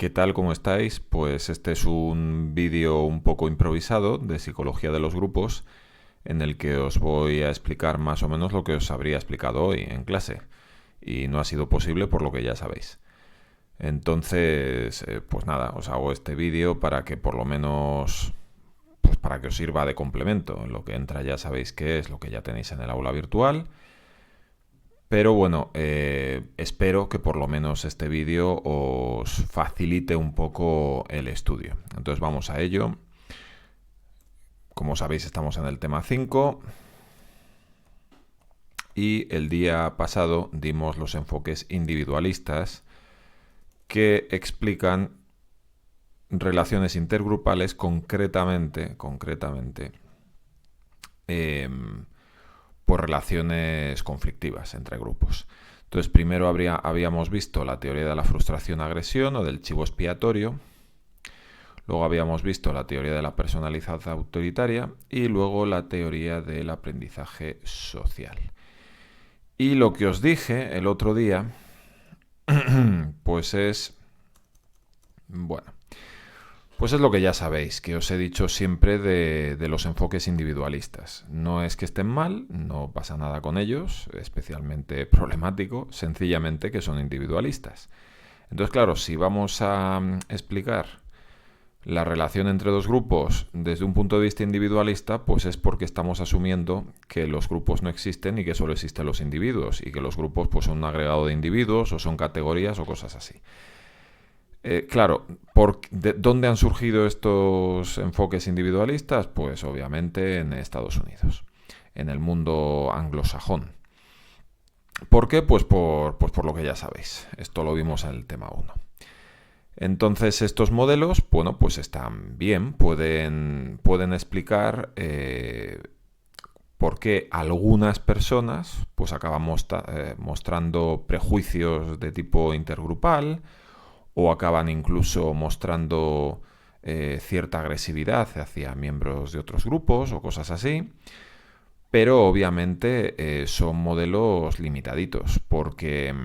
¿Qué tal? ¿Cómo estáis? Pues este es un vídeo un poco improvisado de psicología de los grupos en el que os voy a explicar más o menos lo que os habría explicado hoy en clase y no ha sido posible por lo que ya sabéis. Entonces, pues nada, os hago este vídeo para que por lo menos, pues para que os sirva de complemento. Lo que entra ya sabéis qué es, lo que ya tenéis en el aula virtual. Pero bueno, espero que por lo menos este vídeo os facilite un poco el estudio. Entonces vamos a ello. Como sabéis, estamos en el tema 5 y el día pasado dimos los enfoques individualistas que explican relaciones intergrupales concretamente por relaciones conflictivas entre grupos. Entonces, primero habíamos visto la teoría de la frustración-agresión o del chivo expiatorio. Luego habíamos visto la teoría de la personalidad autoritaria y luego la teoría del aprendizaje social. Y lo que os dije el otro día, pues es, bueno, pues es lo que ya sabéis, que os he dicho siempre de los enfoques individualistas. No es que estén mal, no pasa nada con ellos, especialmente problemático, sencillamente que son individualistas. Entonces, claro, si vamos a explicar la relación entre dos grupos desde un punto de vista individualista, pues es porque estamos asumiendo que los grupos no existen y que solo existen los individuos, y que los grupos pues son un agregado de individuos o son categorías o cosas así. Claro, ¿de dónde han surgido estos enfoques individualistas? Pues obviamente en Estados Unidos, en el mundo anglosajón. ¿Por qué? Pues por lo que ya sabéis. Esto lo vimos en el tema 1. Entonces estos modelos, bueno, pues están bien, pueden explicar por qué algunas personas pues acaban mostrando prejuicios de tipo intergrupal, o acaban incluso mostrando cierta agresividad hacia miembros de otros grupos o cosas así. Pero obviamente son modelos limitaditos porque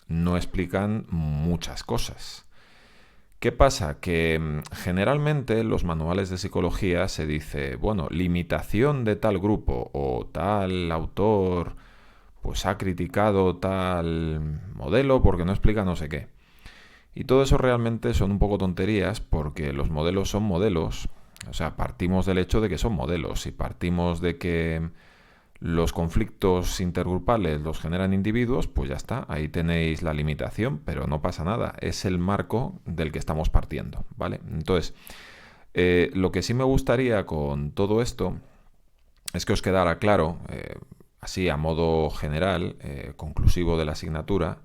no explican muchas cosas. ¿Qué pasa? Que generalmente en los manuales de psicología se dice, bueno, limitación de tal grupo o tal autor pues ha criticado tal modelo porque no explica no sé qué. Y todo eso realmente son un poco tonterías porque los modelos son modelos. O sea, partimos del hecho de que son modelos y partimos de que los conflictos intergrupales los generan individuos, pues ya está, ahí tenéis la limitación, pero no pasa nada, es el marco del que estamos partiendo, ¿vale? Entonces, lo que sí me gustaría con todo esto es que os quedara claro, así a modo general, conclusivo de la asignatura,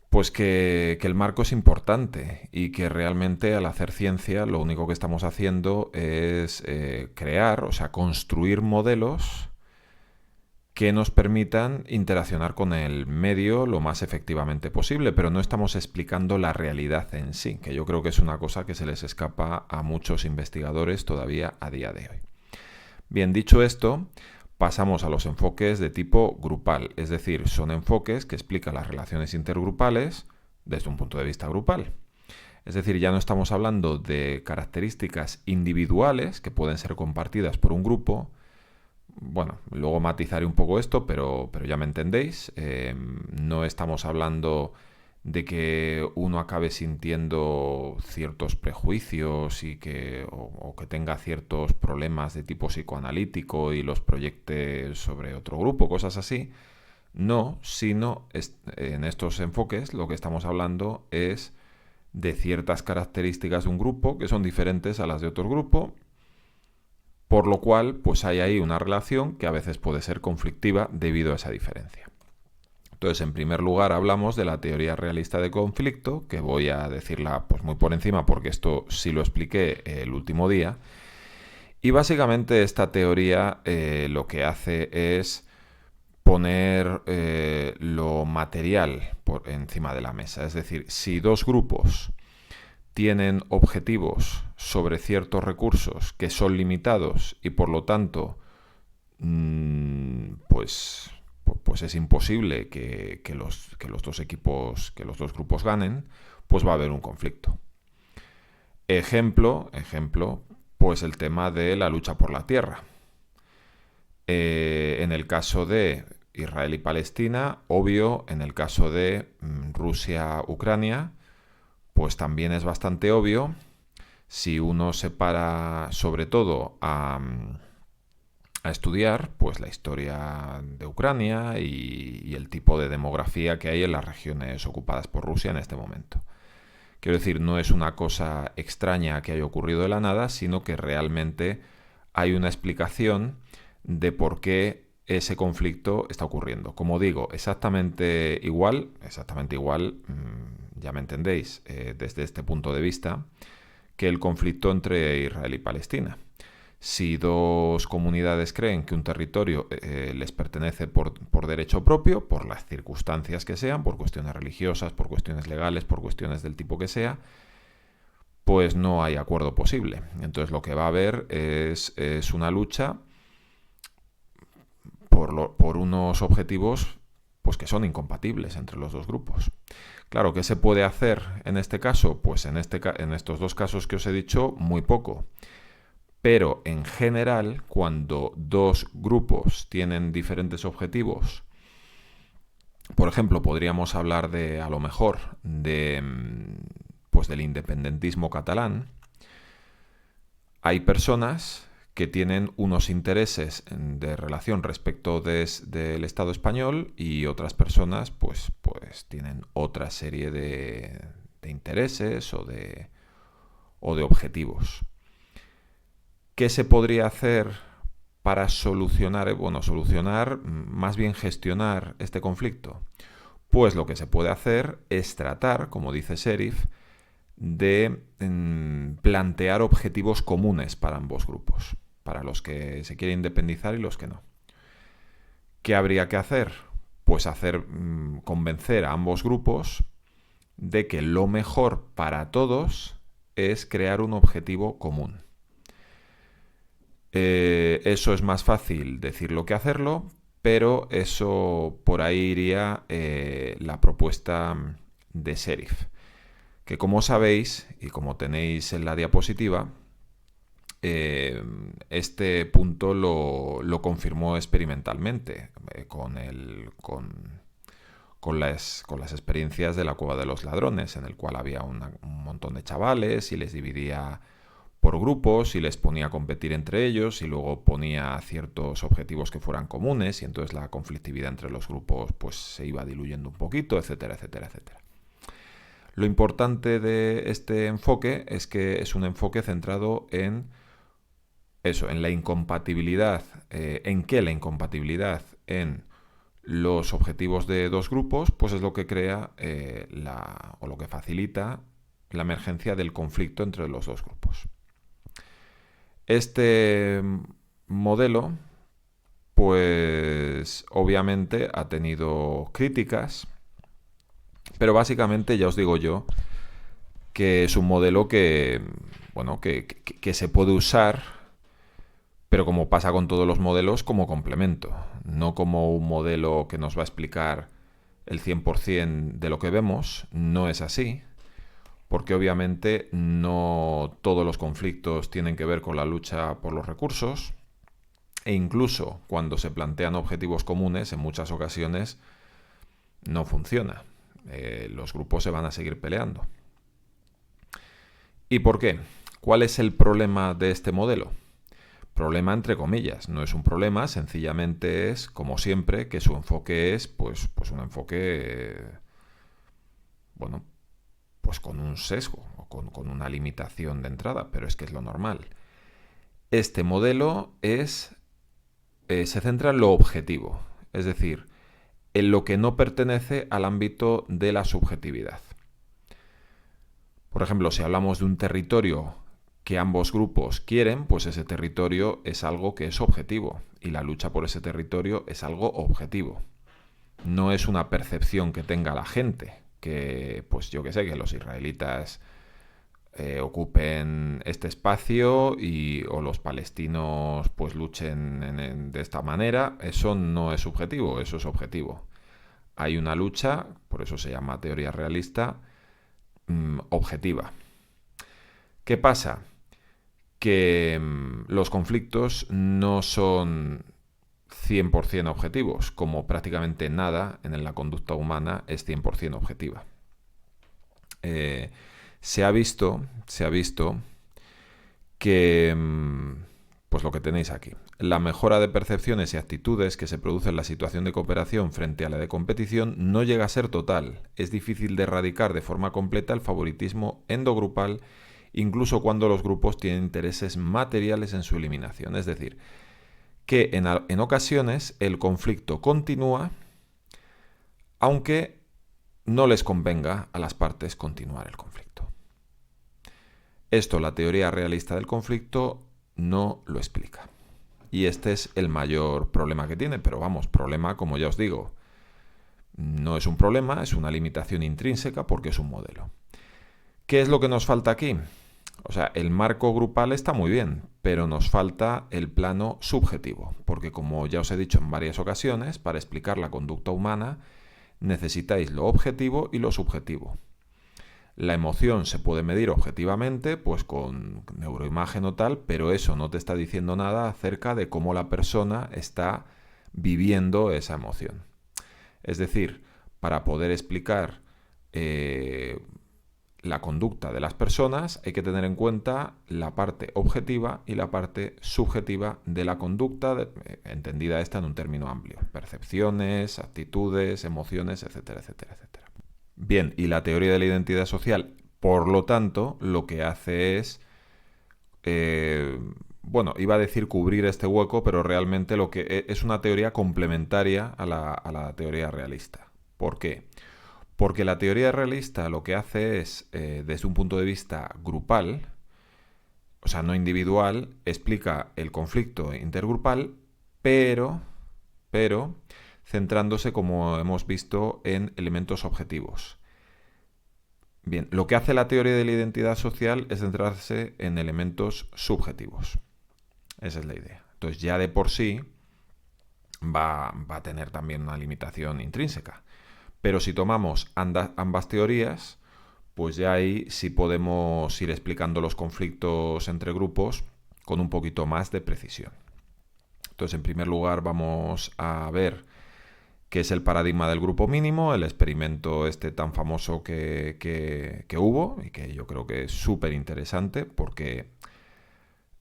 pues que el marco es importante y que realmente al hacer ciencia lo único que estamos haciendo es crear, o sea, construir modelos que nos permitan interaccionar con el medio lo más efectivamente posible, pero no estamos explicando la realidad en sí, que yo creo que es una cosa que se les escapa a muchos investigadores todavía a día de hoy. Bien, dicho esto, pasamos a los enfoques de tipo grupal, es decir, son enfoques que explican las relaciones intergrupales desde un punto de vista grupal. Es decir, ya no estamos hablando de características individuales que pueden ser compartidas por un grupo. Bueno, luego matizaré un poco esto, pero ya me entendéis. No estamos hablando de que uno acabe sintiendo ciertos prejuicios o que tenga ciertos problemas de tipo psicoanalítico y los proyecte sobre otro grupo, cosas así. No, sino en estos enfoques lo que estamos hablando es de ciertas características de un grupo que son diferentes a las de otro grupo, por lo cual pues hay ahí una relación que a veces puede ser conflictiva debido a esa diferencia. Entonces, en primer lugar, hablamos de la teoría realista de conflicto, que voy a decirla pues muy por encima porque esto sí lo expliqué el último día. Y básicamente esta teoría lo que hace es poner lo material por encima de la mesa. Es decir, si dos grupos tienen objetivos sobre ciertos recursos que son limitados y por lo tanto pues pues es imposible que los dos equipos, que los dos grupos ganen, pues va a haber un conflicto. Ejemplo, pues el tema de la lucha por la tierra. En el caso de Israel y Palestina, obvio. En el caso de Rusia-Ucrania, pues también es bastante obvio. Si uno se para sobre todo a estudiar pues la historia de Ucrania y el tipo de demografía que hay en las regiones ocupadas por Rusia en este momento. Quiero decir, no es una cosa extraña que haya ocurrido de la nada, sino que realmente hay una explicación de por qué ese conflicto está ocurriendo. Como digo, exactamente igual, ya me entendéis, desde este punto de vista, que el conflicto entre Israel y Palestina. Si dos comunidades creen que un territorio les pertenece por derecho propio, por las circunstancias que sean, por cuestiones religiosas, por cuestiones legales, por cuestiones del tipo que sea, pues no hay acuerdo posible. Entonces lo que va a haber es una lucha por unos objetivos pues que son incompatibles entre los dos grupos. Claro, ¿qué se puede hacer en este caso? Pues en estos dos casos que os he dicho, muy poco. Pero en general, cuando dos grupos tienen diferentes objetivos, por ejemplo, podríamos hablar de, a lo mejor, pues del independentismo catalán. Hay personas que tienen unos intereses de relación respecto del Estado español y otras personas pues tienen otra serie de intereses o de objetivos. ¿Qué se podría hacer para solucionar, más bien gestionar este conflicto? Pues lo que se puede hacer es tratar, como dice Sheriff, de plantear objetivos comunes para ambos grupos, para los que se quiere independizar y los que no. ¿Qué habría que hacer? Pues convencer a ambos grupos de que lo mejor para todos es crear un objetivo común. Eso es más fácil decirlo que hacerlo, pero eso por ahí iría la propuesta de Sheriff, que como sabéis y como tenéis en la diapositiva, este punto lo confirmó experimentalmente con las experiencias de la Cueva de los Ladrones, en el cual había un montón de chavales y les dividía por grupos y les ponía a competir entre ellos y luego ponía ciertos objetivos que fueran comunes y entonces la conflictividad entre los grupos pues se iba diluyendo un poquito, etcétera, etcétera, etcétera. Lo importante de este enfoque es que es un enfoque centrado en eso, en la incompatibilidad, en que la incompatibilidad en los objetivos de dos grupos pues es lo que crea o lo que facilita la emergencia del conflicto entre los dos grupos. Este modelo, pues obviamente ha tenido críticas, pero básicamente ya os digo yo que es un modelo que se puede usar, pero como pasa con todos los modelos, como complemento, no como un modelo que nos va a explicar el 100% de lo que vemos. No es así, porque obviamente no todos los conflictos tienen que ver con la lucha por los recursos, e incluso cuando se plantean objetivos comunes, en muchas ocasiones no funciona. Los grupos se van a seguir peleando. ¿Y por qué? ¿Cuál es el problema de este modelo? Problema entre comillas, no es un problema, sencillamente es, como siempre, que su enfoque es pues un enfoque, pues con un sesgo o con una limitación de entrada, pero es que es lo normal. Este modelo se centra en lo objetivo, es decir, en lo que no pertenece al ámbito de la subjetividad. Por ejemplo, si hablamos de un territorio que ambos grupos quieren, pues ese territorio es algo que es objetivo y la lucha por ese territorio es algo objetivo. No es una percepción que tenga la gente, que pues yo que sé, que los israelitas ocupen este espacio o los palestinos pues luchen de esta manera. Eso no es subjetivo, eso es objetivo. Hay una lucha, por eso se llama teoría realista, objetiva. ¿Qué pasa? Que los conflictos no son 100% objetivos, como prácticamente nada en la conducta humana es 100% objetiva. Se ha visto que, pues lo que tenéis aquí, la mejora de percepciones y actitudes que se produce en la situación de cooperación frente a la de competición no llega a ser total. Es difícil de erradicar de forma completa el favoritismo endogrupal, incluso cuando los grupos tienen intereses materiales en su eliminación. Es decir, que en ocasiones el conflicto continúa, aunque no les convenga a las partes continuar el conflicto. Esto la teoría realista del conflicto no lo explica. Y este es el mayor problema que tiene, pero vamos, problema, como ya os digo, no es un problema, es una limitación intrínseca porque es un modelo. ¿Qué es lo que nos falta aquí? O sea, el marco grupal está muy bien, pero nos falta el plano subjetivo, porque como ya os he dicho en varias ocasiones, para explicar la conducta humana necesitáis lo objetivo y lo subjetivo. La emoción se puede medir objetivamente, pues con neuroimagen o tal, pero eso no te está diciendo nada acerca de cómo la persona está viviendo esa emoción. Es decir, para poder explicar la conducta de las personas hay que tener en cuenta la parte objetiva y la parte subjetiva de la conducta, entendida esta en un término amplio. Percepciones, actitudes, emociones, etcétera, etcétera, etcétera. Bien, y la teoría de la identidad social, por lo tanto, lo que hace es, iba a decir cubrir este hueco, pero realmente lo que es una teoría complementaria a la teoría realista. ¿Por qué? Porque la teoría realista lo que hace es, desde un punto de vista grupal, o sea, no individual, explica el conflicto intergrupal, pero centrándose, como hemos visto, en elementos objetivos. Bien, lo que hace la teoría de la identidad social es centrarse en elementos subjetivos. Esa es la idea. Entonces ya de por sí va a tener también una limitación intrínseca. Pero si tomamos ambas teorías, pues ya ahí sí podemos ir explicando los conflictos entre grupos con un poquito más de precisión. Entonces, en primer lugar, vamos a ver qué es el paradigma del grupo mínimo, el experimento este tan famoso que hubo y que yo creo que es súper interesante porque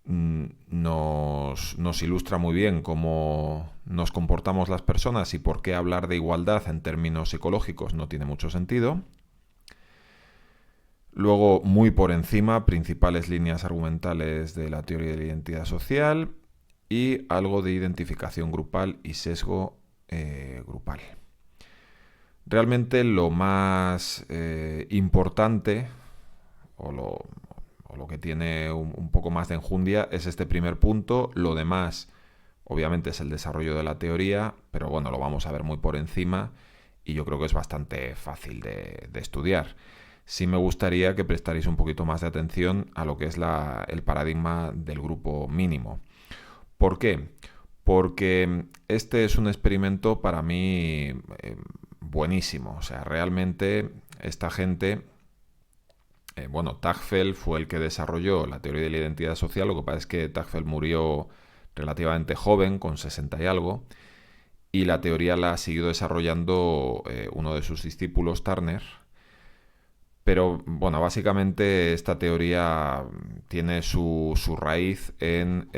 nos ilustra muy bien cómo nos comportamos las personas y por qué hablar de igualdad en términos psicológicos no tiene mucho sentido. Luego, muy por encima, principales líneas argumentales de la teoría de la identidad social y algo de identificación grupal y sesgo grupal. Realmente lo más importante o lo que tiene un poco más de enjundia es este primer punto. Lo demás, obviamente, es el desarrollo de la teoría, pero bueno, lo vamos a ver muy por encima y yo creo que es bastante fácil de estudiar. Sí me gustaría que prestarais un poquito más de atención a lo que es el paradigma del grupo mínimo. ¿Por qué? Porque este es un experimento para mí buenísimo. O sea, realmente esta gente... Tagfel fue el que desarrolló la teoría de la identidad social. Lo que pasa es que Tagfel murió relativamente joven, con 60 y algo, y la teoría la ha seguido desarrollando uno de sus discípulos, Turner. Pero, bueno, básicamente esta teoría tiene su raíz en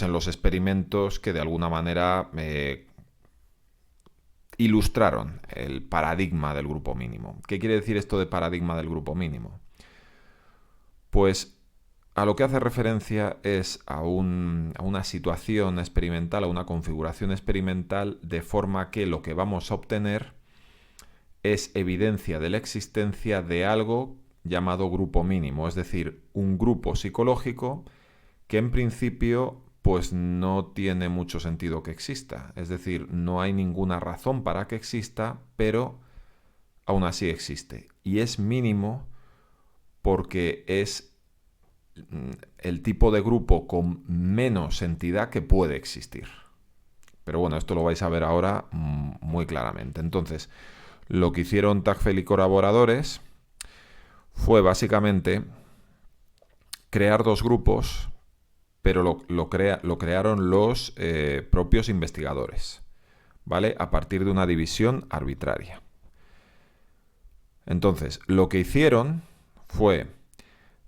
en los experimentos que de alguna manera ilustraron el paradigma del grupo mínimo. ¿Qué quiere decir esto de paradigma del grupo mínimo? Pues a lo que hace referencia es a una situación experimental, a una configuración experimental, de forma que lo que vamos a obtener es evidencia de la existencia de algo llamado grupo mínimo, es decir, un grupo psicológico que en principio pues no tiene mucho sentido que exista. Es decir, no hay ninguna razón para que exista, pero aún así existe. Y es mínimo porque es el tipo de grupo con menos entidad que puede existir. Pero bueno, esto lo vais a ver ahora muy claramente. Entonces, lo que hicieron Tagfel y colaboradores fue básicamente crear dos grupos, pero lo crearon los propios investigadores, ¿vale? A partir de una división arbitraria. Entonces, lo que hicieron fue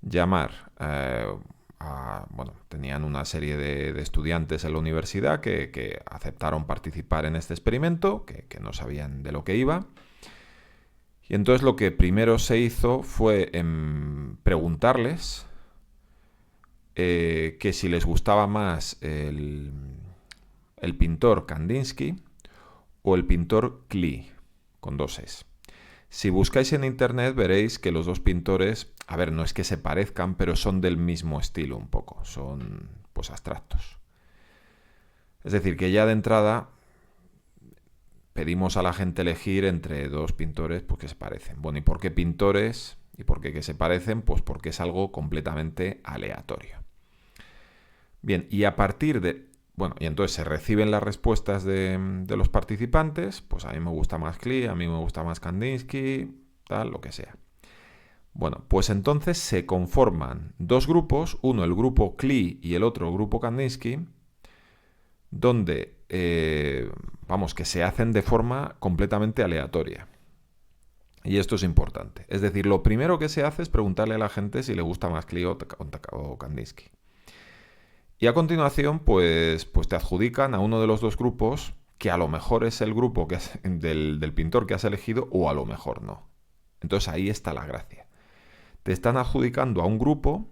llamar bueno, tenían una serie de estudiantes en la universidad que aceptaron participar en este experimento, que no sabían de lo que iba. Y entonces lo que primero se hizo fue preguntarles que si les gustaba más el pintor Kandinsky o el pintor Klee, con dos es. Si buscáis en internet veréis que los dos pintores, a ver, no es que se parezcan, pero son del mismo estilo un poco, son pues abstractos. Es decir, que ya de entrada pedimos a la gente elegir entre dos pintores pues, que se parecen. Bueno, ¿y por qué pintores? ¿Y por qué que se parecen? Pues porque es algo completamente aleatorio. Bien, y a partir de... Bueno, y entonces se reciben las respuestas de los participantes, pues a mí me gusta más Klee, a mí me gusta más Kandinsky, tal, lo que sea. Bueno, pues entonces se conforman dos grupos, uno el grupo Klee y el otro el grupo Kandinsky, donde, vamos, que se hacen de forma completamente aleatoria. Y esto es importante. Es decir, lo primero que se hace es preguntarle a la gente si le gusta más Klee o Kandinsky. Y a continuación, pues te adjudican a uno de los dos grupos, que a lo mejor es el grupo del pintor que has elegido o a lo mejor no. Entonces ahí está la gracia. Te están adjudicando a un grupo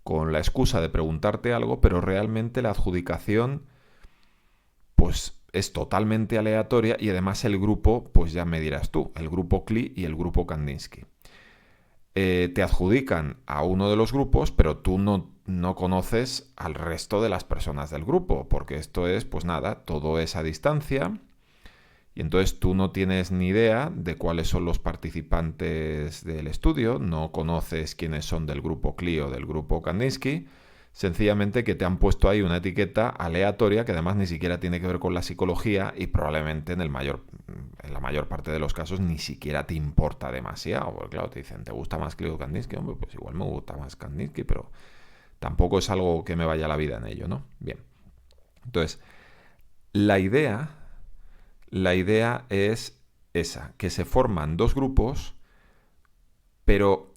con la excusa de preguntarte algo, pero realmente la adjudicación pues es totalmente aleatoria y además el grupo, pues ya me dirás tú, el grupo Klee y el grupo Kandinsky. Te adjudican a uno de los grupos, pero tú no conoces al resto de las personas del grupo, porque esto es, pues nada, todo es a distancia, y entonces tú no tienes ni idea de cuáles son los participantes del estudio, no conoces quiénes son del grupo Klee o del grupo Kandinsky, sencillamente que te han puesto ahí una etiqueta aleatoria que además ni siquiera tiene que ver con la psicología y probablemente en la mayor parte de los casos ni siquiera te importa demasiado. Porque claro, te dicen, ¿te gusta más Klee o Kandinsky? Hombre, pues igual me gusta más Kandinsky, pero tampoco es algo que me vaya la vida en ello, ¿no? Bien. Entonces, la idea es esa, que se forman dos grupos, pero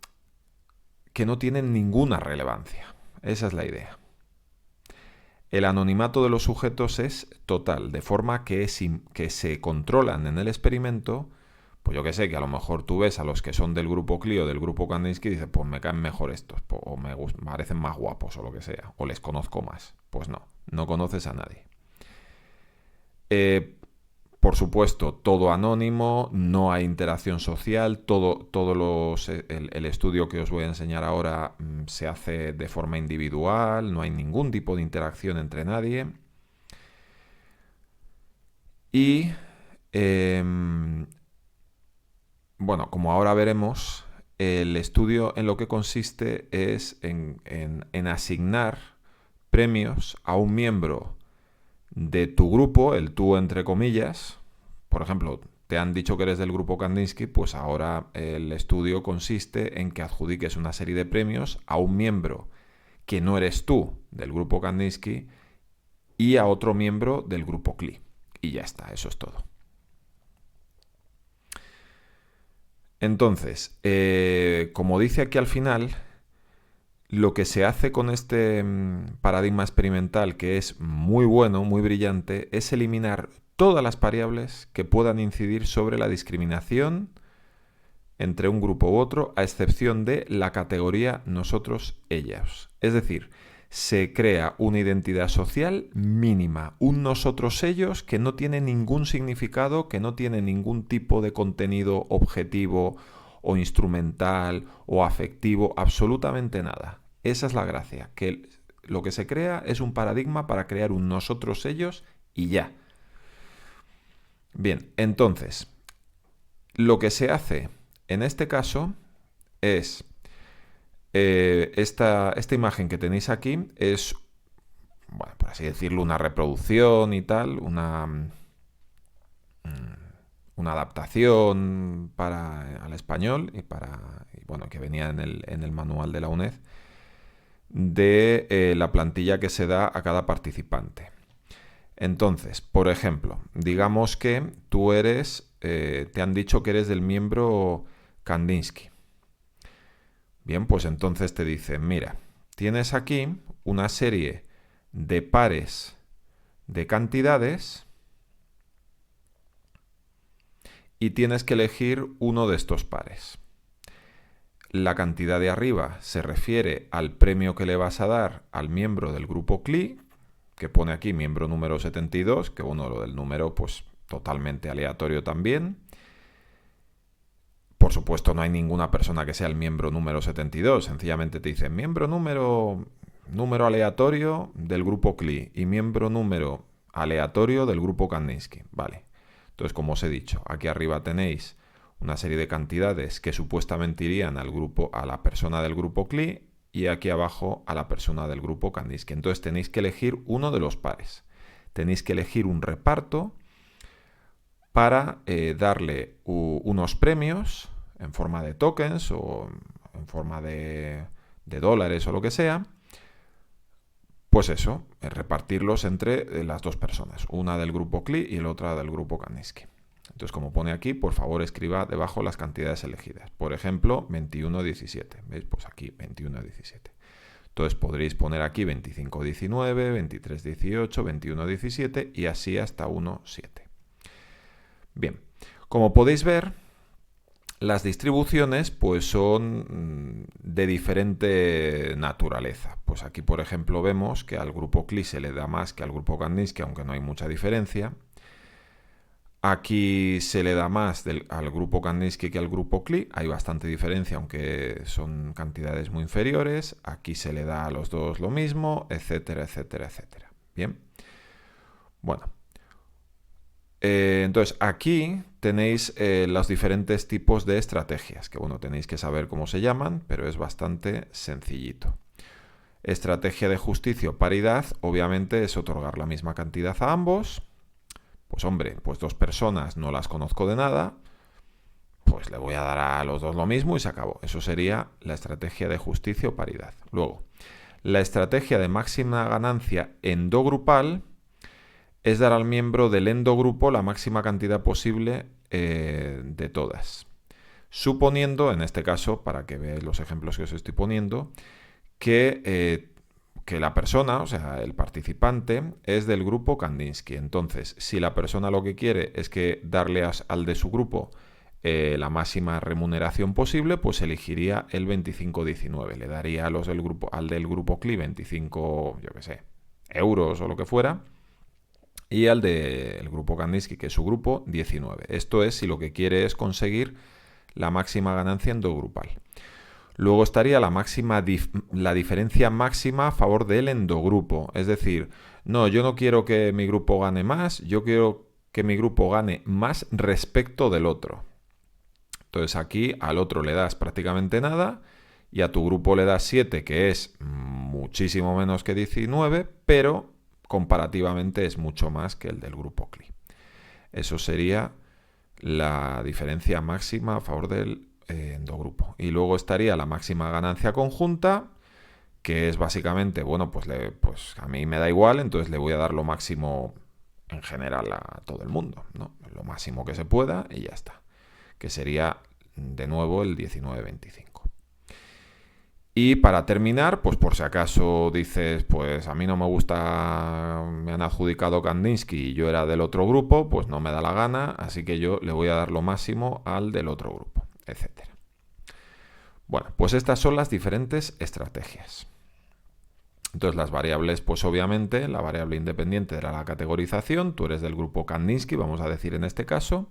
que no tienen ninguna relevancia. Esa es la idea. El anonimato de los sujetos es total, de forma que se controlan en el experimento. Pues yo que sé, que a lo mejor tú ves a los que son del grupo Klee o del grupo Kandinsky y dices, pues me caen mejor estos, o me parecen más guapos o lo que sea, o les conozco más. Pues no conoces a nadie. Por supuesto, todo anónimo, no hay interacción social, el estudio que os voy a enseñar ahora se hace de forma individual, no hay ningún tipo de interacción entre nadie. Y, bueno, como ahora veremos, el estudio en lo que consiste es en asignar premios a un miembro de tu grupo, el tú entre comillas. Por ejemplo, te han dicho que eres del grupo Kandinsky, pues ahora el estudio consiste en que adjudiques una serie de premios a un miembro que no eres tú del grupo Kandinsky y a otro miembro del grupo Klee. Y ya está, eso es todo. Entonces, como dice aquí al final, lo que se hace con este paradigma experimental, que es muy bueno, muy brillante, es eliminar todas las variables que puedan incidir sobre la discriminación entre un grupo u otro, a excepción de la categoría nosotros-ellos. Es decir, se crea una identidad social mínima, un nosotros-ellos que no tiene ningún significado, que no tiene ningún tipo de contenido objetivo o instrumental o afectivo, absolutamente nada. Esa es la gracia, que lo que se crea es un paradigma para crear un nosotros-ellos y ya. Bien, entonces, lo que se hace en este caso es, esta imagen que tenéis aquí es, bueno, por así decirlo, una reproducción y tal, una adaptación al español y bueno, que venía en el manual de la UNED de la plantilla que se da a cada participante. Entonces, por ejemplo, digamos que tú eres, te han dicho que eres del miembro Kandinsky. Bien, pues entonces te dicen, mira, tienes aquí una serie de pares de cantidades y tienes que elegir uno de estos pares. La cantidad de arriba se refiere al premio que le vas a dar al miembro del grupo CLI, que pone aquí miembro número 72, que bueno, lo del número pues totalmente aleatorio también. Por supuesto no hay ninguna persona que sea el miembro número 72, sencillamente te dicen miembro número aleatorio del grupo CLI y miembro número aleatorio del grupo Kandinsky. Vale. Entonces, como os he dicho, aquí arriba tenéis una serie de cantidades que supuestamente irían al grupo, a la persona del grupo CLI, y aquí abajo a la persona del grupo Kandinsky. Entonces tenéis que elegir uno de los pares. Tenéis que elegir un reparto para darle unos premios en forma de tokens o en forma de dólares o lo que sea. Pues eso, repartirlos entre las dos personas, una del grupo CLI y la otra del grupo Kandinsky. Entonces, como pone aquí, por favor escriba debajo las cantidades elegidas. Por ejemplo, 21,17. ¿Veis? Pues aquí 21,17. Entonces podréis poner aquí 25,19, 23,18, 21,17 y así hasta 1,7. Bien, como podéis ver, las distribuciones pues son de diferente naturaleza. Pues aquí, por ejemplo, vemos que al grupo CLI se le da más que al grupo Kandinsky, aunque no hay mucha diferencia. Aquí se le da más al grupo Kandinsky que al grupo CLI. Hay bastante diferencia, aunque son cantidades muy inferiores. Aquí se le da a los dos lo mismo, etcétera, etcétera, etcétera. Bien. Bueno. Entonces, aquí tenéis los diferentes tipos de estrategias, que bueno, tenéis que saber cómo se llaman, pero es bastante sencillito. Estrategia de justicia o paridad, obviamente, es otorgar la misma cantidad a ambos. Pues hombre, pues dos personas no las conozco de nada, pues le voy a dar a los dos lo mismo y se acabó. Eso sería la estrategia de justicia o paridad. Luego, la estrategia de máxima ganancia endogrupal es dar al miembro del endogrupo la máxima cantidad posible de todas. Suponiendo, en este caso, para que veáis los ejemplos que os estoy poniendo, que la persona, o sea, el participante, es del grupo Kandinsky. Entonces, si la persona lo que quiere es que darle al de su grupo la máxima remuneración posible, pues elegiría el 25,19. Le daría al del grupo CLI 25, yo qué sé, euros o lo que fuera, y al del grupo Kandinsky, que es su grupo, 19. Esto es si lo que quiere es conseguir la máxima ganancia endogrupal. Luego estaría la diferencia máxima a favor del endogrupo. Es decir, no, yo no quiero que mi grupo gane más, yo quiero que mi grupo gane más respecto del otro. Entonces aquí al otro le das prácticamente nada y a tu grupo le das 7, que es muchísimo menos que 19, pero comparativamente es mucho más que el del grupo CLI. Eso sería la diferencia máxima a favor del endogrupo. Y luego estaría la máxima ganancia conjunta, que es básicamente, bueno, pues a mí me da igual, entonces le voy a dar lo máximo en general a todo el mundo, ¿no? Lo máximo que se pueda y ya está. Que sería, de nuevo, el 19,25. Y para terminar, pues por si acaso dices, pues a mí no me gusta, me han adjudicado Kandinsky y yo era del otro grupo, pues no me da la gana, así que yo le voy a dar lo máximo al del otro grupo, etcétera. Bueno, pues estas son las diferentes estrategias. Entonces las variables, pues obviamente, la variable independiente era la categorización, tú eres del grupo Kandinsky, vamos a decir en este caso,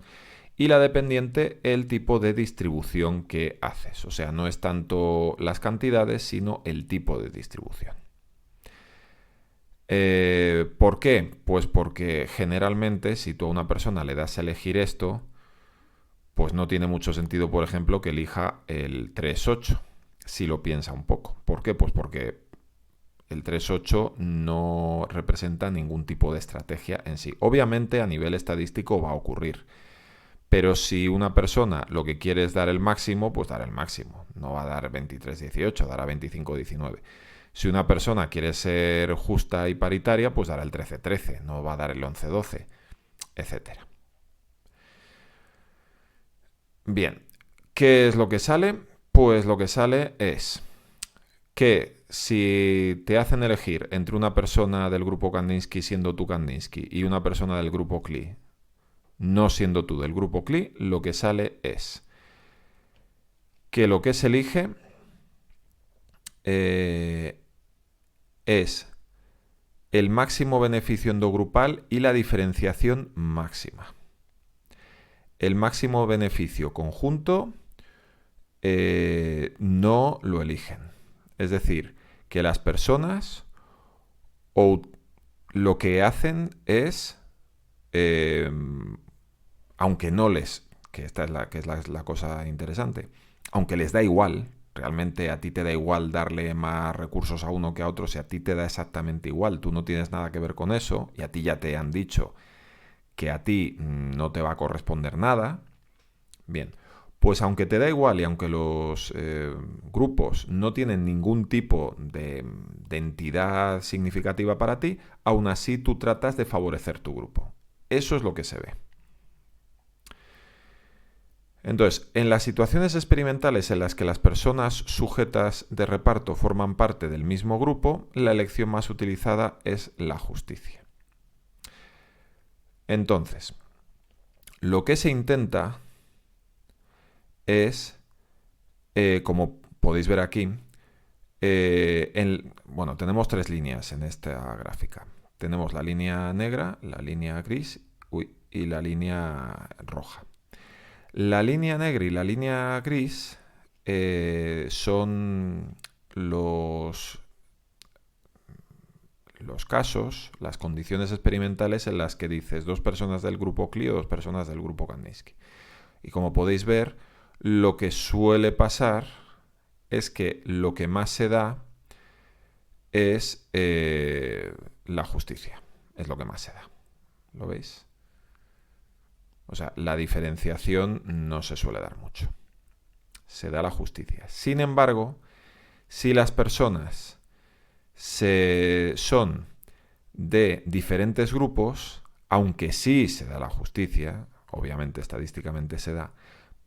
y la dependiente, el tipo de distribución que haces. O sea, no es tanto las cantidades, sino el tipo de distribución. ¿Por qué? Pues porque generalmente si tú a una persona le das a elegir esto, pues no tiene mucho sentido, por ejemplo, que elija el 3-8, si lo piensa un poco. ¿Por qué? Pues porque el 3-8 no representa ningún tipo de estrategia en sí. Obviamente a nivel estadístico va a ocurrir, pero si una persona lo que quiere es dar el máximo, pues dará el máximo. No va a dar 23-18, dará 25-19. Si una persona quiere ser justa y paritaria, pues dará el 13-13, no va a dar el 11-12, etcétera. Bien, ¿qué es lo que sale? Pues lo que sale es que si te hacen elegir entre una persona del grupo Kandinsky siendo tú Kandinsky y una persona del grupo Klee no siendo tú del grupo Klee, lo que sale es que lo que se elige es el máximo beneficio endogrupal y la diferenciación máxima. El máximo beneficio conjunto no lo eligen. Es decir, que las personas lo que hacen es, aunque no les, que esta es la cosa interesante, aunque les da igual, realmente a ti te da igual darle más recursos a uno que a otro, si a ti te da exactamente igual, tú no tienes nada que ver con eso, y a ti ya te han dicho que a ti no te va a corresponder nada, bien, pues aunque te da igual y aunque los grupos no tienen ningún tipo de entidad significativa para ti, aún así tú tratas de favorecer tu grupo. Eso es lo que se ve. Entonces, en las situaciones experimentales en las que las personas sujetas de reparto forman parte del mismo grupo, la elección más utilizada es la justicia. Entonces, lo que se intenta es, como podéis ver aquí, bueno, tenemos tres líneas en esta gráfica. Tenemos la línea negra, la línea gris y la línea roja. La línea negra y la línea gris son los casos, las condiciones experimentales en las que dices 2 personas del grupo Klee o 2 personas del grupo Kandinsky. Y como podéis ver, lo que suele pasar es que lo que más se da es la justicia. Es lo que más se da. ¿Lo veis? O sea, la diferenciación no se suele dar mucho. Se da la justicia. Sin embargo, si las personas son de diferentes grupos, aunque sí se da la justicia, obviamente estadísticamente se da,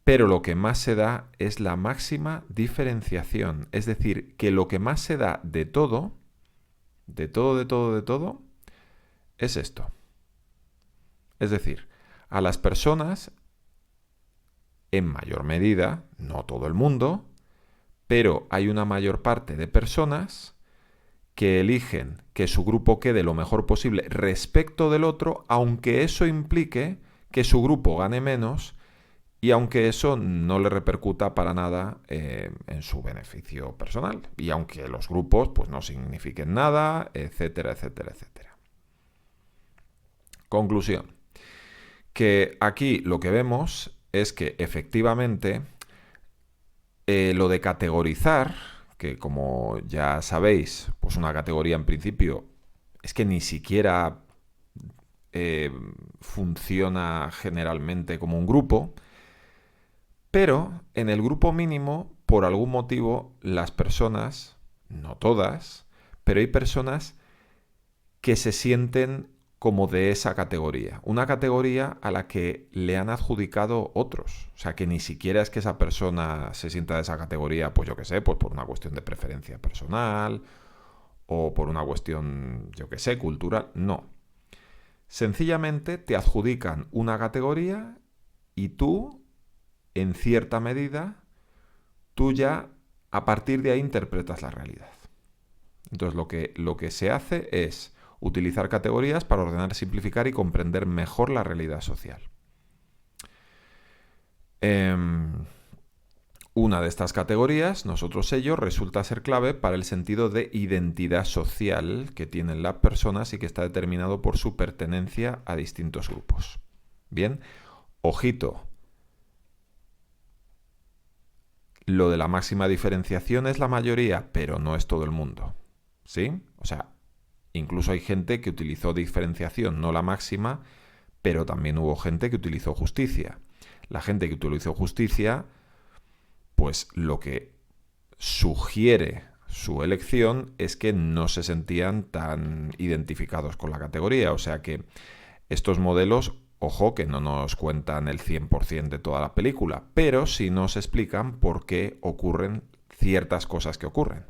pero lo que más se da es la máxima diferenciación. Es decir, que lo que más se da de todo, es esto. Es decir, a las personas, en mayor medida, no todo el mundo, pero hay una mayor parte de personas que eligen que su grupo quede lo mejor posible respecto del otro, aunque eso implique que su grupo gane menos y aunque eso no le repercuta para nada en su beneficio personal. Y aunque los grupos pues, no signifiquen nada, etcétera, etcétera, etcétera. Conclusión. Que aquí lo que vemos es que efectivamente lo de categorizar, que como ya sabéis, pues una categoría en principio es que ni siquiera funciona generalmente como un grupo, pero en el grupo mínimo, por algún motivo, las personas, no todas, pero hay personas que se sienten como de esa categoría. Una categoría a la que le han adjudicado otros. O sea, que ni siquiera es que esa persona se sienta de esa categoría, pues yo qué sé, pues por una cuestión de preferencia personal o por una cuestión, yo qué sé, cultural. No. Sencillamente te adjudican una categoría y tú, en cierta medida, tú ya a partir de ahí interpretas la realidad. Entonces lo que se hace es utilizar categorías para ordenar, simplificar y comprender mejor la realidad social. Una de estas categorías, nosotros sello, resulta ser clave para el sentido de identidad social que tienen las personas y que está determinado por su pertenencia a distintos grupos. Bien, ojito, lo de la máxima diferenciación es la mayoría, pero no es todo el mundo. ¿Sí? O sea, incluso hay gente que utilizó diferenciación, no la máxima, pero también hubo gente que utilizó justicia. La gente que utilizó justicia, pues lo que sugiere su elección es que no se sentían tan identificados con la categoría. O sea que estos modelos, ojo, que no nos cuentan el 100% de toda la película, pero sí nos explican por qué ocurren ciertas cosas que ocurren.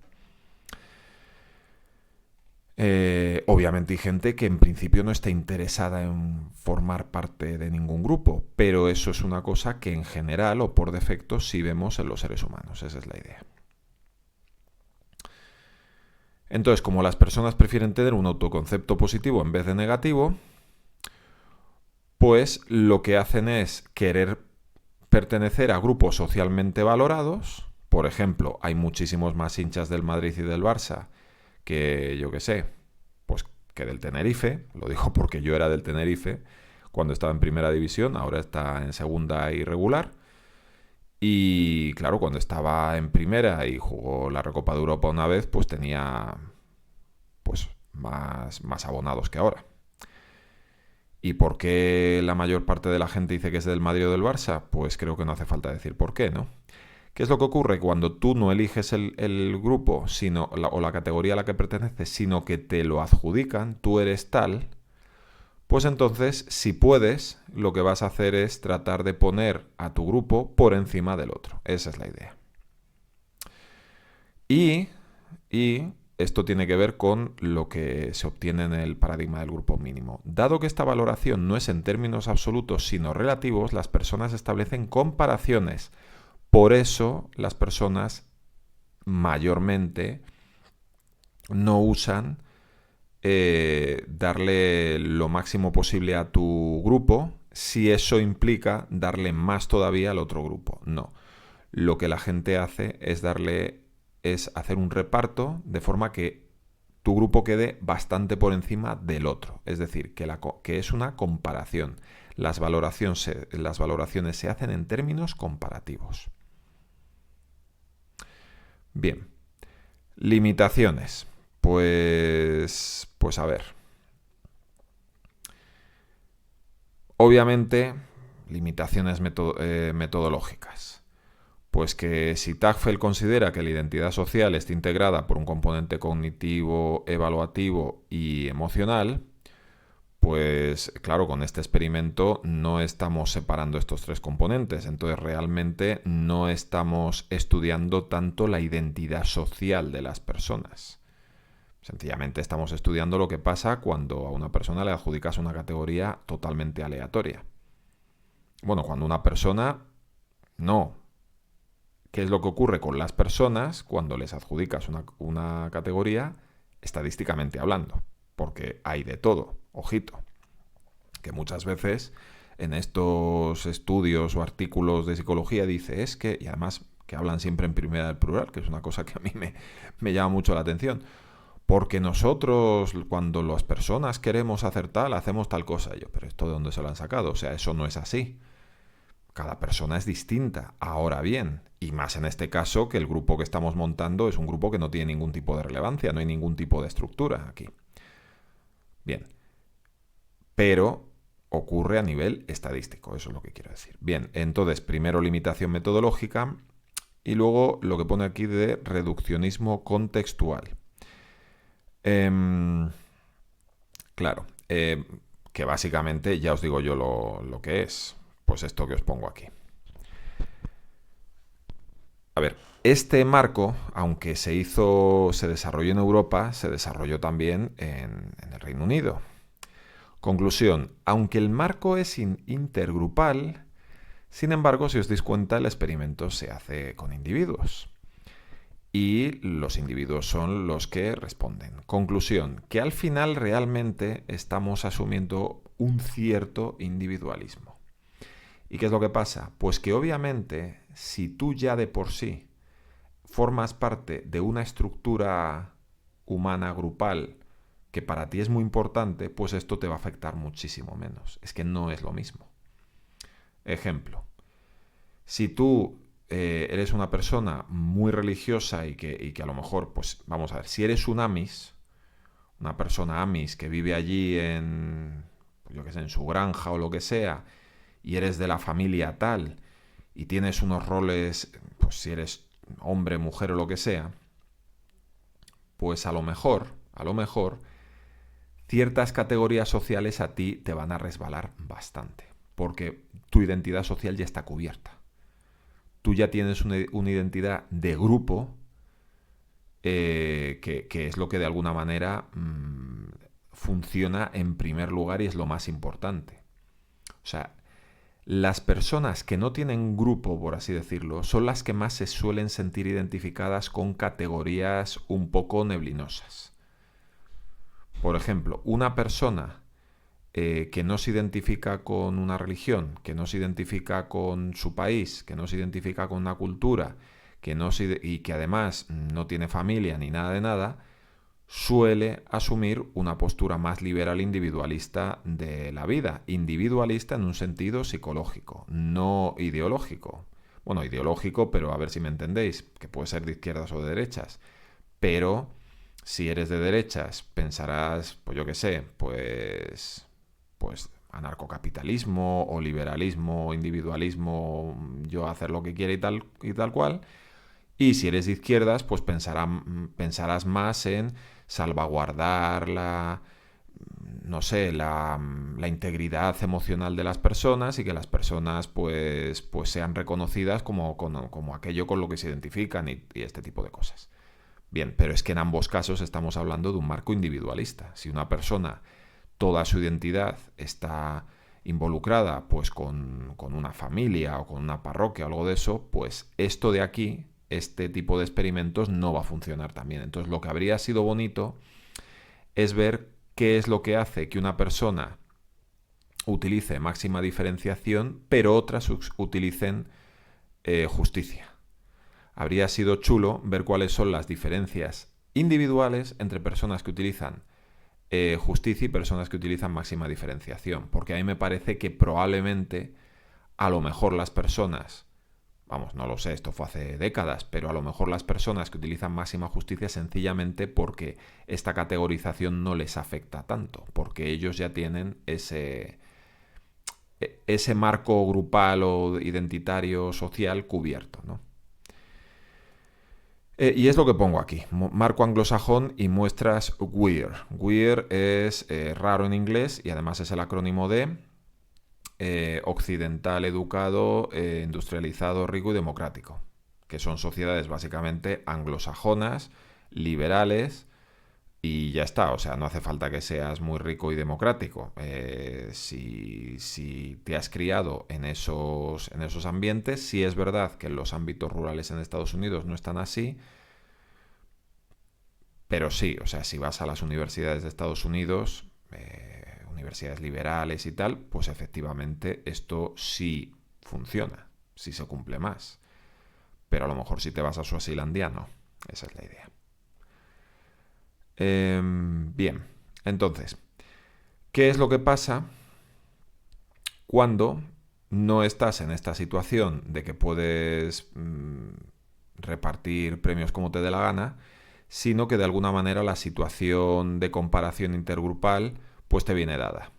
Obviamente hay gente que en principio no está interesada en formar parte de ningún grupo, pero eso es una cosa que en general o por defecto sí vemos en los seres humanos, esa es la idea. Entonces, como las personas prefieren tener un autoconcepto positivo en vez de negativo, pues lo que hacen es querer pertenecer a grupos socialmente valorados. Por ejemplo, hay muchísimos más hinchas del Madrid y del Barça que, yo qué sé, pues que del Tenerife. Lo digo porque yo era del Tenerife cuando estaba en primera división, ahora está en segunda y regular. Y claro, cuando estaba en primera y jugó la Recopa de Europa una vez, pues tenía pues más abonados que ahora. ¿Y por qué la mayor parte de la gente dice que es del Madrid o del Barça? Pues creo que no hace falta decir por qué, ¿no? ¿Qué es lo que ocurre cuando tú no eliges el grupo o la categoría a la que perteneces, sino que te lo adjudican, tú eres tal? Pues entonces, si puedes, lo que vas a hacer es tratar de poner a tu grupo por encima del otro. Esa es la idea. Y esto tiene que ver con lo que se obtiene en el paradigma del grupo mínimo. Dado que esta valoración no es en términos absolutos, sino relativos, las personas establecen comparaciones. Por eso las personas mayormente no usan darle lo máximo posible a tu grupo si eso implica darle más todavía al otro grupo. No. Lo que la gente hace es hacer un reparto de forma que tu grupo quede bastante por encima del otro. Es decir, que es una comparación. Las valoraciones se hacen en términos comparativos. Bien. Limitaciones. Pues a ver. Obviamente, limitaciones metodológicas. Pues que si Tagfel considera que la identidad social está integrada por un componente cognitivo, evaluativo y emocional, pues claro, con este experimento no estamos separando estos tres componentes, entonces realmente no estamos estudiando tanto la identidad social de las personas. Sencillamente estamos estudiando lo que pasa cuando a una persona le adjudicas una categoría totalmente aleatoria. Bueno, cuando una persona no. ¿Qué es lo que ocurre con las personas cuando les adjudicas una categoría estadísticamente hablando? Porque hay de todo, ojito, que muchas veces en estos estudios o artículos de psicología dice es que, y además que hablan siempre en primera del plural, que es una cosa que a mí me llama mucho la atención, porque nosotros cuando las personas queremos hacer tal, hacemos tal cosa. Yo, pero ¿esto de dónde se lo han sacado? O sea, eso no es así. Cada persona es distinta. Ahora bien, y más en este caso que el grupo que estamos montando es un grupo que no tiene ningún tipo de relevancia, no hay ningún tipo de estructura aquí. Bien, pero ocurre a nivel estadístico, eso es lo que quiero decir. Bien, entonces primero limitación metodológica y luego lo que pone aquí de reduccionismo contextual. Claro, que básicamente ya os digo yo lo que es, pues esto que os pongo aquí. A ver, este marco, aunque se desarrolló en Europa, se desarrolló también en el Reino Unido. Conclusión, aunque el marco es intergrupal, sin embargo, si os dais cuenta, el experimento se hace con individuos. Y los individuos son los que responden. Conclusión, que al final realmente estamos asumiendo un cierto individualismo. ¿Y qué es lo que pasa? Pues que obviamente, si tú ya de por sí formas parte de una estructura humana grupal que para ti es muy importante, pues esto te va a afectar muchísimo menos. Es que no es lo mismo. Ejemplo, si tú eres una persona muy religiosa y que a lo mejor, pues vamos a ver, si eres un Amis, una persona Amis que vive allí en, pues yo qué sé, en su granja o lo que sea, y eres de la familia tal, y tienes unos roles, pues si eres hombre, mujer o lo que sea, pues a lo mejor, ciertas categorías sociales a ti te van a resbalar bastante, porque tu identidad social ya está cubierta. Tú ya tienes una identidad de grupo que es lo que de alguna manera funciona en primer lugar y es lo más importante. O sea, las personas que no tienen grupo, por así decirlo, son las que más se suelen sentir identificadas con categorías un poco neblinosas. Por ejemplo, una persona que no se identifica con una religión, que no se identifica con su país, que no se identifica con una cultura, y que además no tiene familia ni nada de nada, suele asumir una postura más liberal individualista de la vida. Individualista en un sentido psicológico, no ideológico. Bueno, ideológico, pero a ver si me entendéis, que puede ser de izquierdas o de derechas. Pero si eres de derechas, pensarás, pues yo qué sé, pues anarcocapitalismo o liberalismo o individualismo, yo hacer lo que quiera y tal cual. Y si eres de izquierdas, pues pensarás más en salvaguardar no sé, la integridad emocional de las personas y que las personas pues sean reconocidas como aquello con lo que se identifican y este tipo de cosas. Bien, pero es que en ambos casos estamos hablando de un marco individualista. Si una persona, toda su identidad está involucrada pues con una familia o con una parroquia o algo de eso, pues esto de aquí, este tipo de experimentos no va a funcionar también. Entonces lo que habría sido bonito es ver qué es lo que hace que una persona utilice máxima diferenciación, pero otras utilicen justicia. Habría sido chulo ver cuáles son las diferencias individuales entre personas que utilizan justicia y personas que utilizan máxima diferenciación, porque a mí me parece que probablemente a lo mejor las personas, vamos, no lo sé, esto fue hace décadas, pero a lo mejor las personas que utilizan máxima justicia sencillamente porque esta categorización no les afecta tanto, porque ellos ya tienen ese marco grupal o identitario social cubierto, ¿no? Y es lo que pongo aquí, marco anglosajón y muestras WEAR. WEAR es raro en inglés y además es el acrónimo de occidental, educado, industrializado, rico y democrático, que son sociedades básicamente anglosajonas, liberales, y ya está. O sea, no hace falta que seas muy rico y democrático. Si te has criado en esos ambientes, sí es verdad que en los ámbitos rurales en Estados Unidos no están así, pero sí, o sea, si vas a las universidades de Estados Unidos, universidades liberales y tal, pues efectivamente esto sí funciona, sí se cumple más. Pero a lo mejor si te vas a Suazilandia, no. Esa es la idea. Bien, entonces, ¿qué es lo que pasa cuando no estás en esta situación de que puedes repartir premios como te dé la gana, sino que de alguna manera la situación de comparación intergrupal pues te viene dada?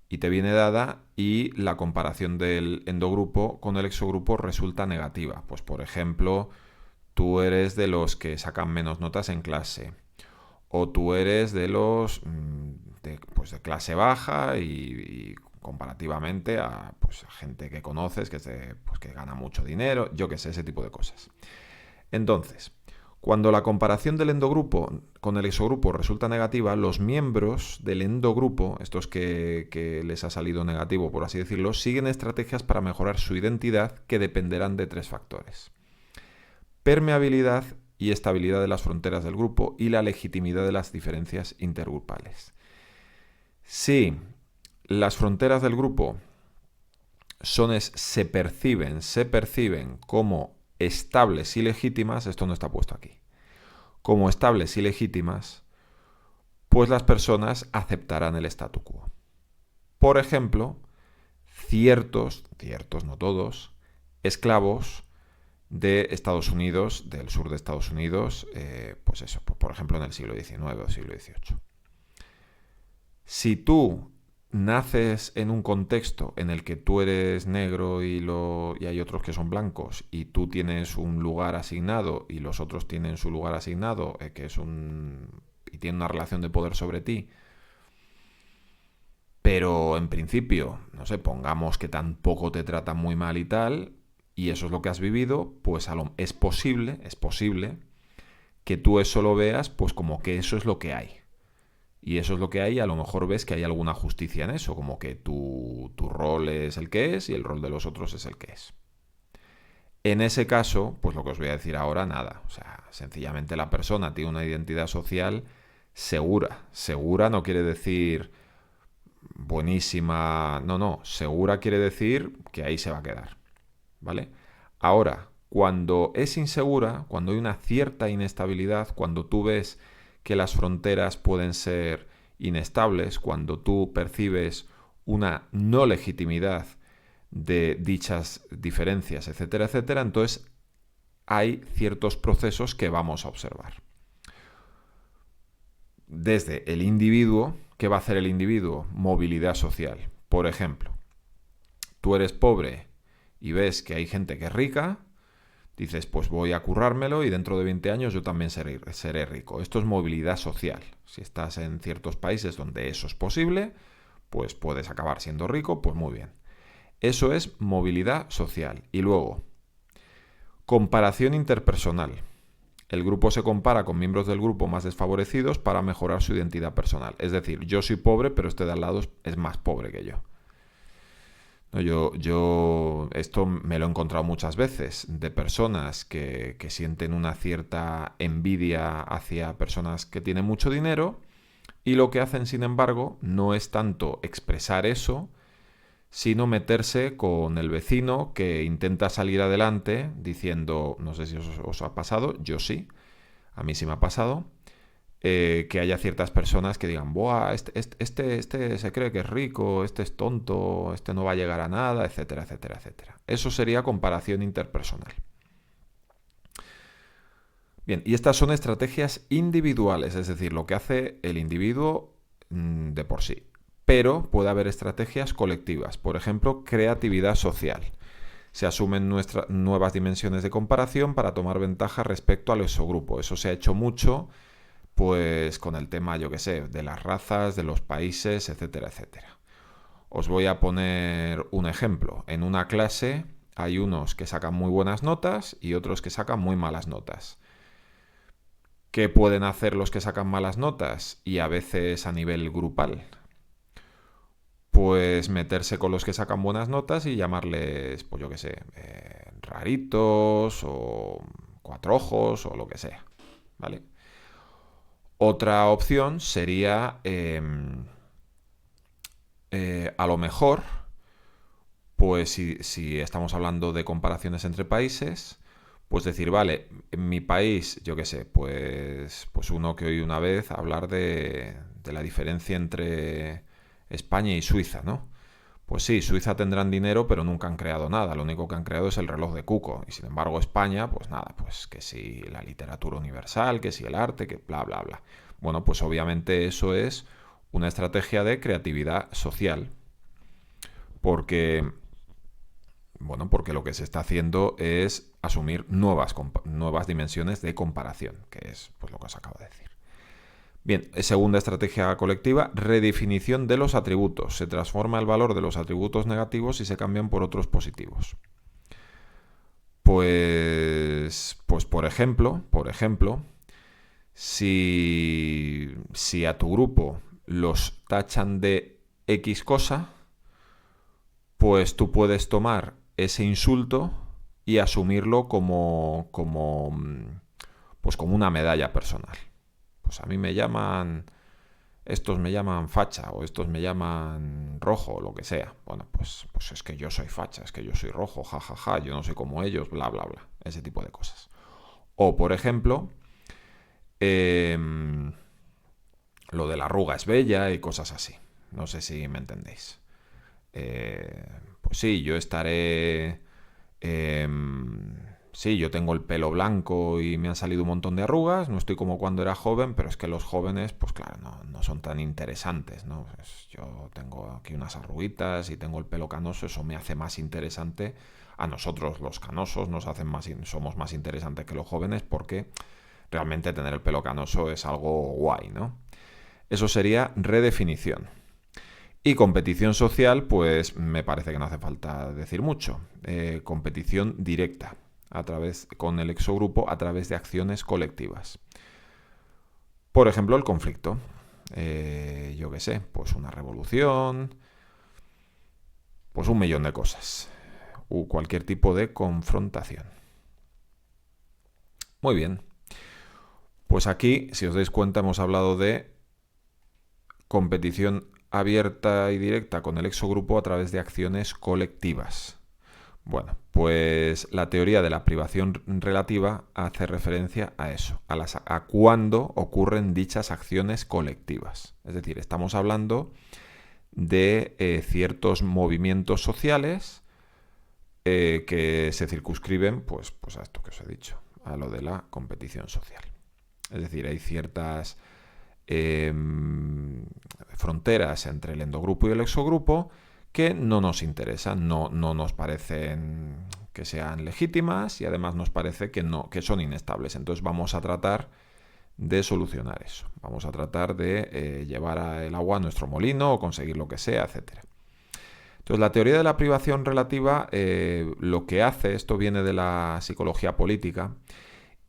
Y te viene dada y la comparación del endogrupo con el exogrupo resulta negativa. Pues por ejemplo, tú eres de los que sacan menos notas en clase, o tú eres de los pues de clase baja y comparativamente a gente que conoces que gana mucho dinero, yo qué sé, ese tipo de cosas. Entonces, cuando la comparación del endogrupo con el exogrupo resulta negativa, los miembros del endogrupo, estos que les ha salido negativo, por así decirlo, siguen estrategias para mejorar su identidad que dependerán de 3 factores: permeabilidad y estabilidad de las fronteras del grupo y la legitimidad de las diferencias intergrupales. Si las fronteras del grupo se perciben como estables y legítimas, esto no está puesto aquí, como estables y legítimas, pues las personas aceptarán el statu quo. Por ejemplo, ciertos, no todos, esclavos de Estados Unidos, del sur de Estados Unidos, pues eso, por ejemplo en el siglo XIX o siglo XVIII. Si tú naces en un contexto en el que tú eres negro y hay otros que son blancos y tú tienes un lugar asignado y los otros tienen su lugar asignado, y tienen una relación de poder sobre ti, pero en principio, no sé, pongamos que tampoco te tratan muy mal y tal, y eso es lo que has vivido, pues es posible que tú eso lo veas pues como que eso es lo que hay. Y eso es lo que hay, a lo mejor ves que hay alguna justicia en eso, como que tu rol es el que es y el rol de los otros es el que es. En ese caso, pues lo que os voy a decir ahora, nada. O sea, sencillamente la persona tiene una identidad social segura. Segura no quiere decir buenísima, no. Segura quiere decir que ahí se va a quedar. ¿Vale? Ahora, cuando es insegura, cuando hay una cierta inestabilidad, cuando tú ves que las fronteras pueden ser inestables, cuando tú percibes una no legitimidad de dichas diferencias, etcétera, etcétera, entonces hay ciertos procesos que vamos a observar. Desde el individuo, ¿qué va a hacer el individuo? Movilidad social. Por ejemplo, tú eres pobre y ves que hay gente que es rica, dices, pues voy a currármelo y dentro de 20 años yo también seré rico. Esto es movilidad social. Si estás en ciertos países donde eso es posible, pues puedes acabar siendo rico, pues muy bien. Eso es movilidad social. Y luego, comparación interpersonal. El grupo se compara con miembros del grupo más desfavorecidos para mejorar su identidad personal. Es decir, yo soy pobre, pero este de al lado es más pobre que yo. No, yo esto me lo he encontrado muchas veces de personas que sienten una cierta envidia hacia personas que tienen mucho dinero y lo que hacen, sin embargo, no es tanto expresar eso, sino meterse con el vecino que intenta salir adelante diciendo, no sé si os ha pasado, yo sí, a mí sí me ha pasado, que haya ciertas personas que digan, buah, este se cree que es rico, este es tonto, este no va a llegar a nada, etcétera, etcétera, etcétera. Eso sería comparación interpersonal. Bien, y estas son estrategias individuales, es decir, lo que hace el individuo de por sí. Pero puede haber estrategias colectivas, por ejemplo, creatividad social. Se asumen nuevas dimensiones de comparación para tomar ventaja respecto al grupo. Eso se ha hecho mucho pues con el tema, yo que sé, de las razas, de los países, etcétera, etcétera. Os voy a poner un ejemplo. En una clase hay unos que sacan muy buenas notas y otros que sacan muy malas notas. ¿Qué pueden hacer los que sacan malas notas? Y a veces a nivel grupal. Pues meterse con los que sacan buenas notas y llamarles, pues yo que sé, raritos o cuatro ojos o lo que sea. ¿Vale? Otra opción sería, a lo mejor, pues si estamos hablando de comparaciones entre países, pues decir, vale, en mi país, yo qué sé, pues uno que oí una vez hablar de la diferencia entre España y Suiza, ¿no? Pues sí, Suiza tendrán dinero, pero nunca han creado nada. Lo único que han creado es el reloj de Cuco. Y sin embargo, España, pues nada, pues que si la literatura universal, que si el arte, que bla, bla, bla. Bueno, pues obviamente eso es una estrategia de creatividad social. Porque, bueno, porque lo que se está haciendo es asumir nuevas dimensiones de comparación, que es pues lo que os acabo de decir. Bien, segunda estrategia colectiva, redefinición de los atributos. Se transforma el valor de los atributos negativos y se cambian por otros positivos. Pues por ejemplo, si a tu grupo los tachan de X cosa, pues tú puedes tomar ese insulto y asumirlo pues como una medalla personal. Pues a mí estos me llaman facha o estos me llaman rojo o lo que sea. Bueno, pues es que yo soy facha, es que yo soy rojo, jajaja, yo no soy como ellos, bla, bla, bla. Ese tipo de cosas. O, por ejemplo, lo de la arruga es bella y cosas así. No sé si me entendéis. Pues sí, yo estaré sí, yo tengo el pelo blanco y me han salido un montón de arrugas, no estoy como cuando era joven, pero es que los jóvenes, pues claro, no son tan interesantes, ¿no? Pues yo tengo aquí unas arruguitas y tengo el pelo canoso, eso me hace más interesante. A nosotros los canosos somos más interesantes que los jóvenes porque realmente tener el pelo canoso es algo guay, ¿no? Eso sería redefinición. Y competición social, pues me parece que no hace falta decir mucho. Competición directa con el exogrupo a través de acciones colectivas. Por ejemplo, el conflicto. Yo qué sé, pues una revolución, pues un millón de cosas. O cualquier tipo de confrontación. Muy bien. Pues aquí, si os dais cuenta, hemos hablado de competición abierta y directa con el exogrupo a través de acciones colectivas. Bueno, pues la teoría de la privación relativa hace referencia a eso, a cuándo ocurren dichas acciones colectivas. Es decir, estamos hablando de ciertos movimientos sociales que se circunscriben pues a esto que os he dicho, a lo de la competición social. Es decir, hay ciertas fronteras entre el endogrupo y el exogrupo que no nos interesan, no nos parecen que sean legítimas y además nos parece que son inestables. Entonces vamos a tratar de solucionar eso. Vamos a tratar de llevar el agua a nuestro molino o conseguir lo que sea, etc. Entonces la teoría de la privación relativa lo que hace, esto viene de la psicología política,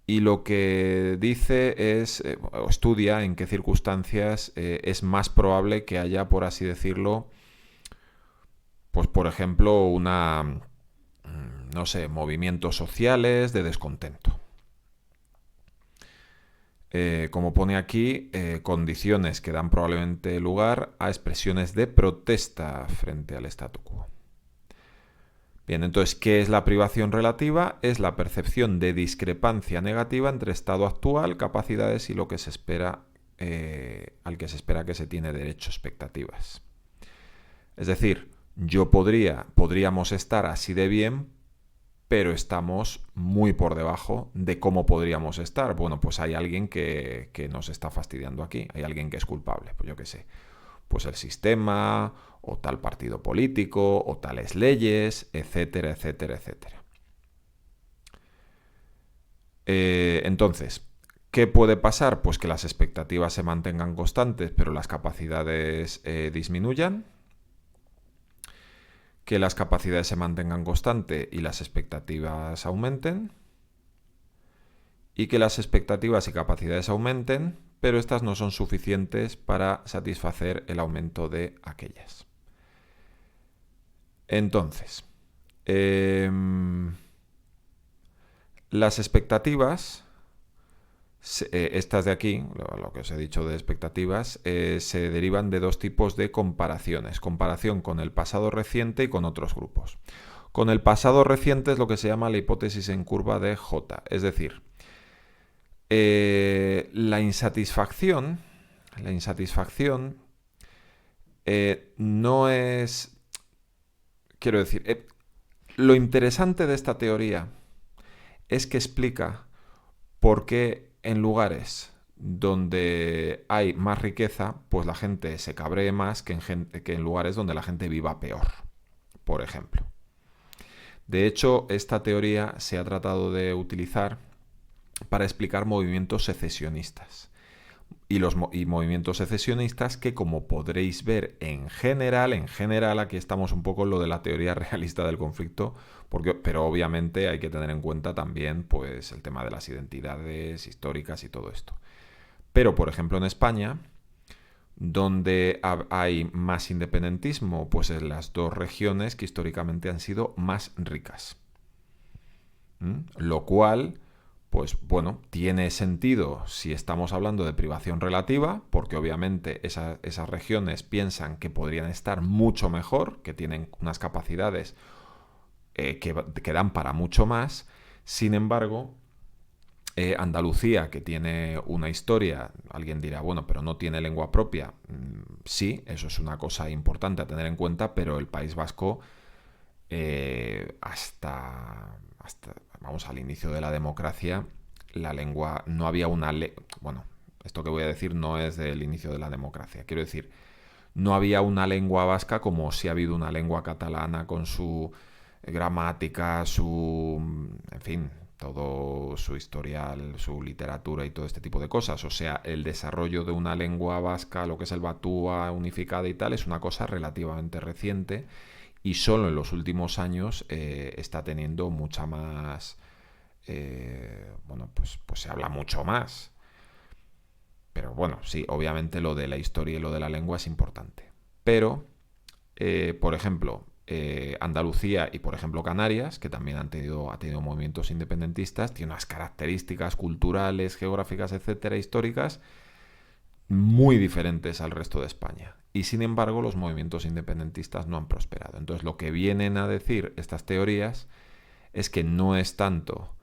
y lo que dice es, o estudia en qué circunstancias es más probable que haya, por así decirlo, pues por ejemplo, no sé, movimientos sociales de descontento. Como pone aquí, condiciones que dan probablemente lugar a expresiones de protesta frente al statu quo. Bien, entonces, ¿qué es la privación relativa? Es la percepción de discrepancia negativa entre estado actual, capacidades y lo que se espera, al que se espera que se tiene derecho, expectativas. Es decir, podríamos estar así de bien, pero estamos muy por debajo de cómo podríamos estar. Bueno, pues hay alguien que nos está fastidiando aquí, hay alguien que es culpable, pues yo qué sé. Pues el sistema, o tal partido político, o tales leyes, etcétera, etcétera, etcétera. Entonces, ¿qué puede pasar? Pues que las expectativas se mantengan constantes, pero las capacidades disminuyan. Que las capacidades se mantengan constantes y las expectativas aumenten. Y que las expectativas y capacidades aumenten, pero estas no son suficientes para satisfacer el aumento de aquellas. Entonces, las expectativas, estas de aquí, lo que os he dicho de expectativas, se derivan de dos tipos de comparaciones. Comparación con el pasado reciente y con otros grupos. Con el pasado reciente es lo que se llama la hipótesis en curva de J. Es decir, la insatisfacción no es... Quiero decir, lo interesante de esta teoría es que explica por qué en lugares donde hay más riqueza, pues la gente se cabree más que en lugares donde la gente viva peor, por ejemplo. De hecho, esta teoría se ha tratado de utilizar para explicar movimientos secesionistas. Y movimientos secesionistas que, como podréis ver en general, aquí estamos un poco en lo de la teoría realista del conflicto, pero obviamente hay que tener en cuenta también pues, el tema de las identidades históricas y todo esto. Pero, por ejemplo, en España, donde hay más independentismo, pues en las dos regiones que históricamente han sido más ricas. Lo cual... pues bueno, tiene sentido si estamos hablando de privación relativa, porque obviamente esas regiones piensan que podrían estar mucho mejor, que tienen unas capacidades que dan para mucho más. Sin embargo, Andalucía, que tiene una historia, alguien dirá, bueno, pero no tiene lengua propia. Sí, eso es una cosa importante a tener en cuenta, pero el País Vasco vamos, al inicio de la democracia, la lengua, no había una bueno, esto que voy a decir no es del inicio de la democracia, quiero decir, no había una lengua vasca como si ha habido una lengua catalana con su gramática, en fin, todo su historial, su literatura y todo este tipo de cosas. O sea, el desarrollo de una lengua vasca, lo que es el batúa unificada y tal, es una cosa relativamente reciente y solo en los últimos años está teniendo mucha más... bueno, pues se habla mucho más. Pero bueno, sí, obviamente lo de la historia y lo de la lengua es importante. Pero, por ejemplo, Andalucía y, por ejemplo, Canarias, que también ha tenido movimientos independentistas, tiene unas características culturales, geográficas, etcétera, históricas, muy diferentes al resto de España. Y sin embargo, los movimientos independentistas no han prosperado. Entonces, lo que vienen a decir estas teorías es que no es tanto,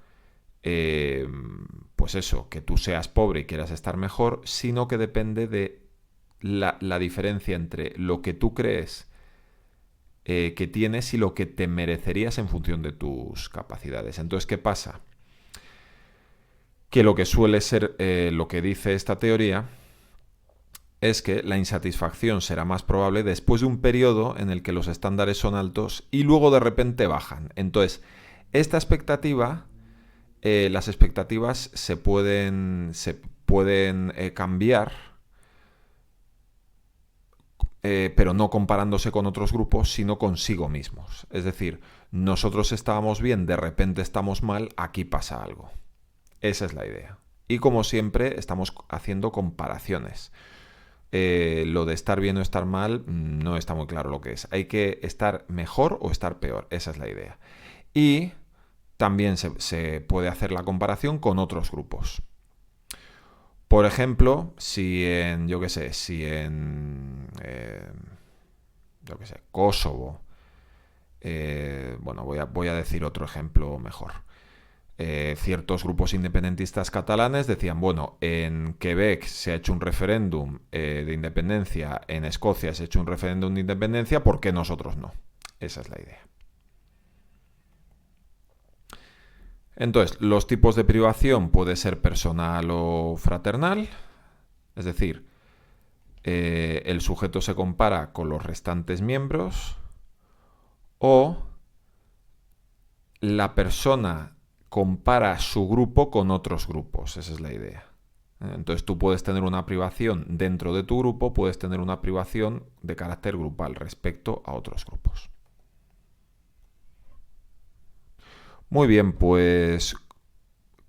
pues eso, que tú seas pobre y quieras estar mejor, sino que depende de la diferencia entre lo que tú crees que tienes y lo que te merecerías en función de tus capacidades. Entonces, ¿qué pasa? Que lo que suele ser, lo que dice esta teoría, es que la insatisfacción será más probable después de un periodo en el que los estándares son altos y luego de repente bajan. Entonces, esta expectativa, las expectativas se pueden cambiar, pero no comparándose con otros grupos, sino consigo mismos. Es decir, nosotros estábamos bien, de repente estamos mal, aquí pasa algo. Esa es la idea. Y como siempre, estamos haciendo comparaciones. Lo de estar bien o estar mal no está muy claro lo que es. Hay que estar mejor o estar peor. Esa es la idea. Y también se puede hacer la comparación con otros grupos. Por ejemplo, si en Kosovo, bueno, voy a decir otro ejemplo mejor. Ciertos grupos independentistas catalanes decían, bueno, en Quebec se ha hecho un referéndum de independencia, en Escocia se ha hecho un referéndum de independencia, ¿por qué nosotros no? Esa es la idea. Entonces, los tipos de privación puede ser personal o fraternal, es decir, el sujeto se compara con los restantes miembros, o la persona compara su grupo con otros grupos. Esa es la idea. Entonces tú puedes tener una privación dentro de tu grupo, puedes tener una privación de carácter grupal respecto a otros grupos. Muy bien, pues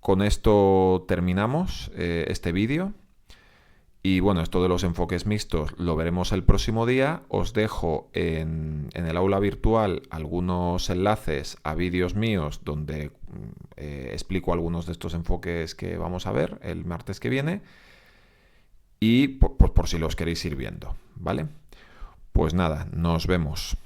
con esto terminamos este vídeo. Y bueno, esto de los enfoques mixtos lo veremos el próximo día. Os dejo en el aula virtual algunos enlaces a vídeos míos donde explico algunos de estos enfoques que vamos a ver el martes que viene. Y por si los queréis ir viendo, ¿vale? Pues nada, nos vemos.